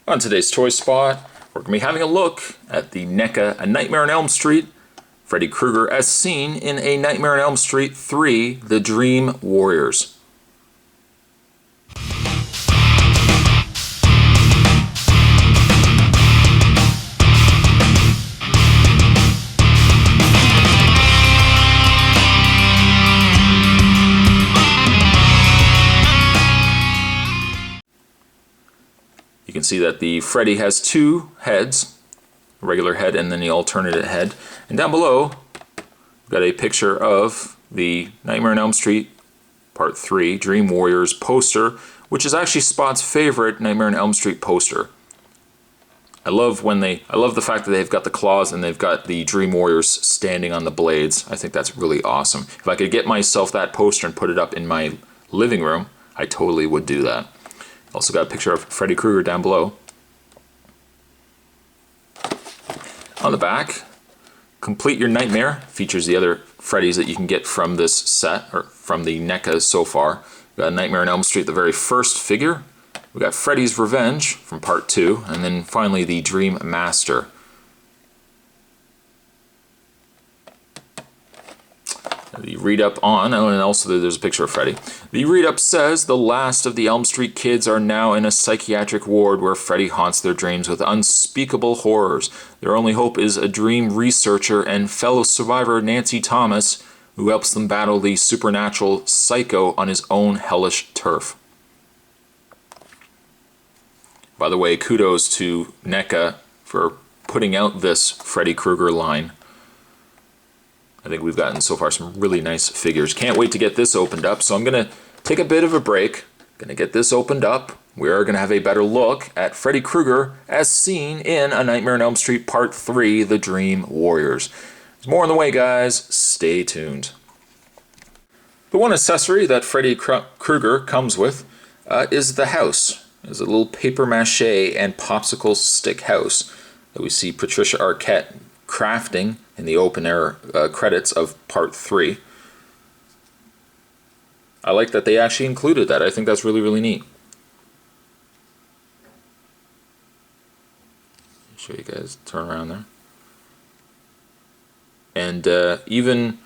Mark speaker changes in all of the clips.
Speaker 1: On today's Toy Spot, we're going to be having a look at the NECA A Nightmare on Elm Street, Freddy Krueger as seen in A Nightmare on Elm Street 3, The Dream Warriors. You can see that the Freddy has two heads, a regular head and then the alternate head. And down below, we've got a picture of the Nightmare on Elm Street Part 3 Dream Warriors poster, which is actually Spot's favorite Nightmare on Elm Street poster. I love the fact that they've got the claws and they've got the Dream Warriors standing on the blades. I think that's really awesome. If I could get myself that poster and put it up in my living room, I totally would do that. Also got a picture of Freddy Krueger down below. On the back, Complete Your Nightmare features the other Freddys that you can get from this set, or from the NECA so far. We've got Nightmare on Elm Street, the very first figure. We've got Freddy's Revenge from Part 2, and then finally the Dream Master. The read-up on, and also there's a picture of Freddy. The read-up says, the last of the Elm Street kids are now in a psychiatric ward where Freddy haunts their dreams with unspeakable horrors. Their only hope is a dream researcher and fellow survivor Nancy Thomas, who helps them battle the supernatural psycho on his own hellish turf. By the way, kudos to NECA for putting out this Freddy Krueger line. I think we've gotten so far some really nice figures. Can't wait to get this opened up, so I'm going to take a bit of a break. Going to get this opened up. We are going to have a better look at Freddy Krueger as seen in A Nightmare on Elm Street Part 3, The Dream Warriors. There's more on the way, guys. Stay tuned. The one accessory that Freddy Krueger comes with is the house. It's a little paper mache and popsicle stick house that we see Patricia Arquette crafting in the open air credits of Part 3. I like that they actually included that. I think that's really, really neat. Show you guys, turn around there. And even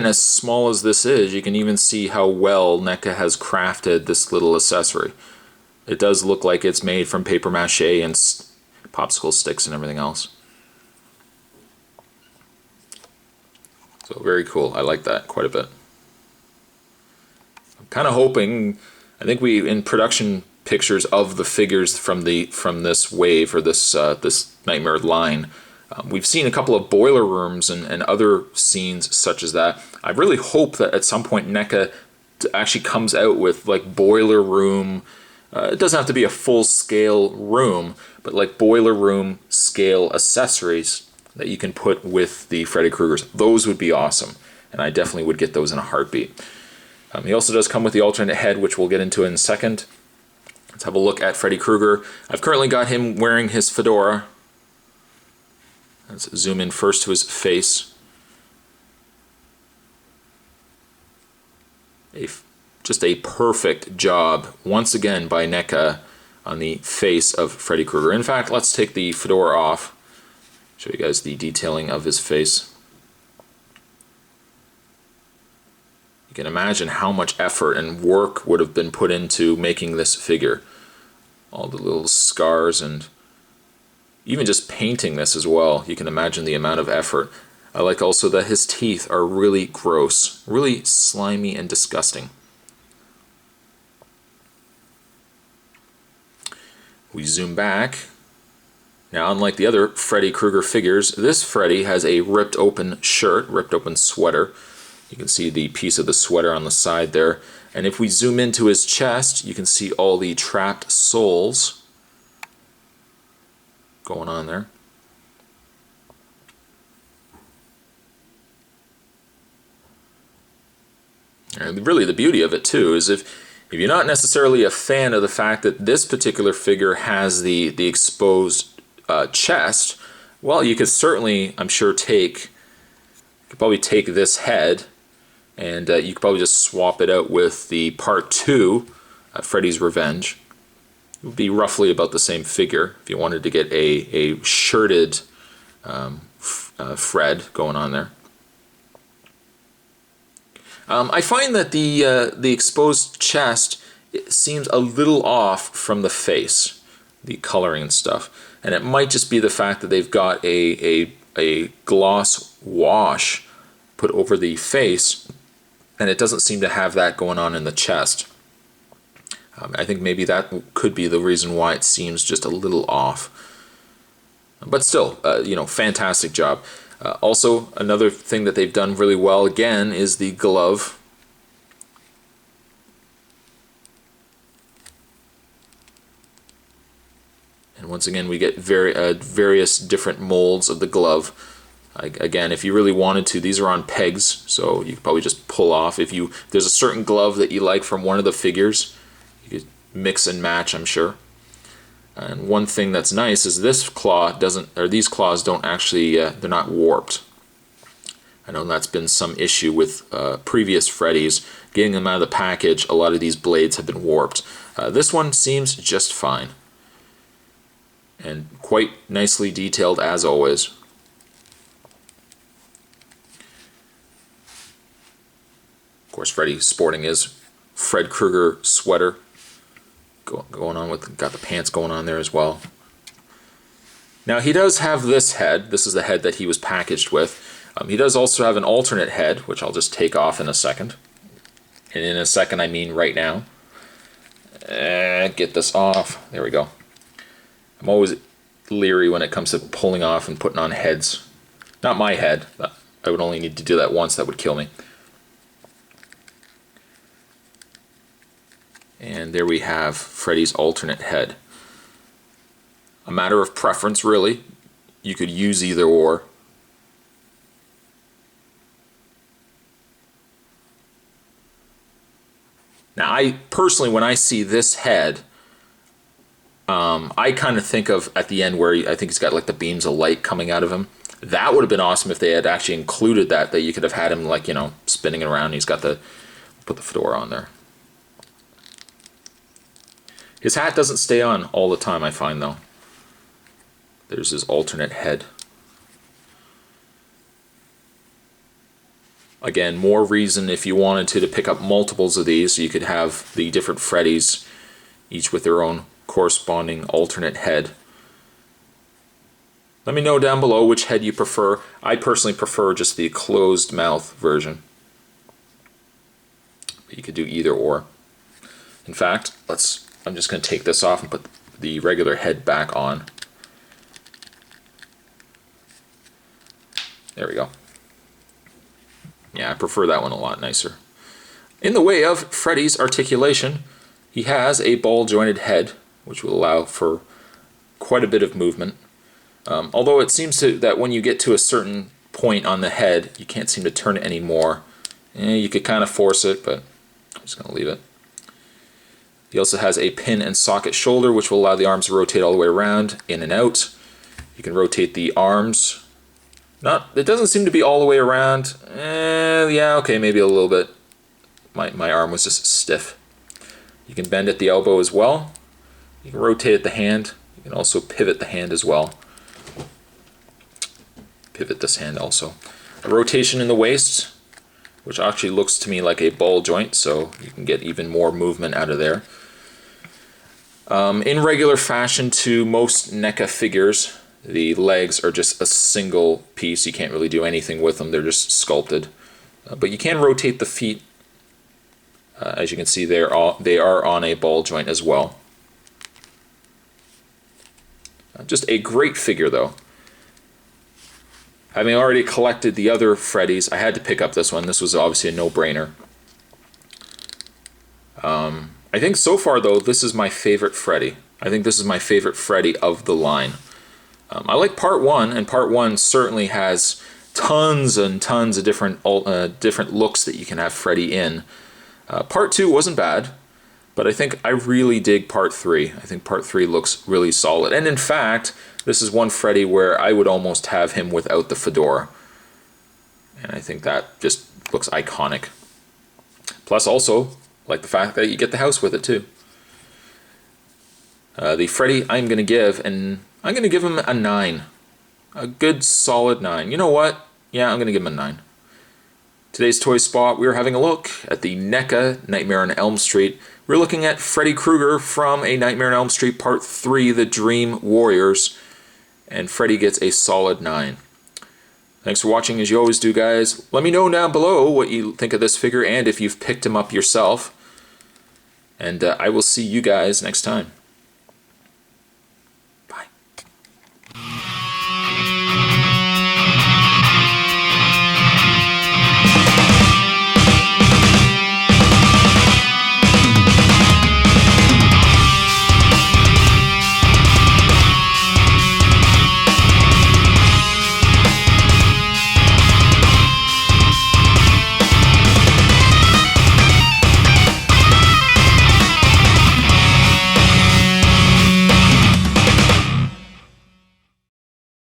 Speaker 1: as small as this is, you can even see how well NECA has crafted this little accessory. It does look like it's made from paper mache and popsicle sticks and everything else. So very cool. I like that quite a bit. I'm kind of hoping, I think we in production pictures of the figures from this wave or this Nightmare line, we've seen a couple of boiler rooms and other scenes such as that. I really hope that at some point NECA actually comes out with like boiler room. It doesn't have to be a full scale room, but like boiler room scale accessories that you can put with the Freddy Kruegers. Those would be awesome, and I definitely would get those in a heartbeat. He also does come with the alternate head, which we'll get into in a second. Let's have a look at Freddy Krueger. I've currently got him wearing his fedora. Let's zoom in first to his face. Just a perfect job, once again, by NECA on the face of Freddy Krueger. In fact, let's take the fedora off. Show you guys the detailing of his face. You can imagine how much effort and work would have been put into making this figure. All the little scars and even just painting this as well. You can imagine the amount of effort. I like also that his teeth are really gross, really slimy and disgusting. We zoom back. Now, unlike the other Freddy Krueger figures, this Freddy has a ripped open shirt, ripped open sweater. You can see the piece of the sweater on the side there. And if we zoom into his chest, you can see all the trapped souls going on there. And really the beauty of it too is if you're not necessarily a fan of the fact that this particular figure has the exposed chest, well, you could certainly, I'm sure, probably take this head and you could probably just swap it out with the Part 2 Freddy's Revenge. It would be roughly about the same figure if you wanted to get a shirted Fred going on there. I find that the exposed chest, it seems a little off from the face, the coloring and stuff, and it might just be the fact that they've got a gloss wash put over the face, and it doesn't seem to have that going on in the chest. I think maybe that could be the reason why it seems just a little off. But still, you know, fantastic job. Also, another thing that they've done really well, again, is the glove. And once again, we get various different molds of the glove. Again, if you really wanted to, these are on pegs, so you could probably just pull off. There's a certain glove that you like from one of the figures, you could mix and match, I'm sure. And one thing that's nice is this claw doesn't, or these claws don't actually, they're not warped. I know that's been some issue with previous Freddys. Getting them out of the package, a lot of these blades have been warped. This one seems just fine. And quite nicely detailed as always. Of course, Freddy sporting his Fred Krueger sweater. Going on with, got the pants going on there as well. Now he does have this head. This is the head that he was packaged with. He does also have an alternate head, which I'll just take off in a second. And in a second, I mean right now. Get this off. There we go. I'm always leery when it comes to pulling off and putting on heads. Not my head. I would only need to do that once. That would kill me. And there we have Freddy's alternate head. A matter of preference, really. You could use either or. Now, I personally, when I see this head, I kind of think of at the end where I think he's got like the beams of light coming out of him. That would have been awesome if they had actually included that you could have had him like, you know, spinning around. He's got put the fedora on there. His hat doesn't stay on all the time, I find, though. There's his alternate head. Again, more reason if you wanted to pick up multiples of these, so you could have the different Freddys, each with their own corresponding alternate head. Let me know down below which head you prefer. I personally prefer just the closed mouth version. But you could do either or. In fact, I'm just going to take this off and put the regular head back on. There we go. Yeah, I prefer that one a lot nicer. In the way of Freddy's articulation, he has a ball jointed head, which will allow for quite a bit of movement. Although it seems that when you get to a certain point on the head, you can't seem to turn it anymore. You could kind of force it, but I'm just going to leave it. He also has a pin and socket shoulder, which will allow the arms to rotate all the way around, in and out. You can rotate the arms. It doesn't seem to be all the way around. Yeah, okay, maybe a little bit. My arm was just stiff. You can bend at the elbow as well. You can rotate at the hand. You can also pivot the hand as well. Pivot this hand also. A rotation in the waist, which actually looks to me like a ball joint, so you can get even more movement out of there. In regular fashion to most NECA figures, the legs are just a single piece. You can't really do anything with them. They're just sculpted. But you can rotate the feet. As you can see, they are on a ball joint as well. Just a great figure, though. Having already collected the other Freddys, I had to pick up this one. This was obviously a no-brainer. I think so far, though, this is my favorite Freddy. I think this is my favorite Freddy of the line. I like Part 1, and Part 1 certainly has tons and tons of different looks that you can have Freddy in. Part 2 wasn't bad, but I think I really dig Part 3. I think Part 3 looks really solid. And in fact, this is one Freddy where I would almost have him without the fedora. And I think that just looks iconic. Plus also, like the fact that you get the house with it too. The Freddy I'm going to give, and I'm going to give him a 9. A good solid 9. You know what? Yeah, I'm going to give him a 9. Today's toy spot, we're having a look at the NECA Nightmare on Elm Street. We're looking at Freddy Krueger from A Nightmare on Elm Street Part 3, The Dream Warriors. And Freddy gets a solid 9. Thanks for watching, as you always do, guys. Let me know down below what you think of this figure and if you've picked him up yourself. And I will see you guys next time.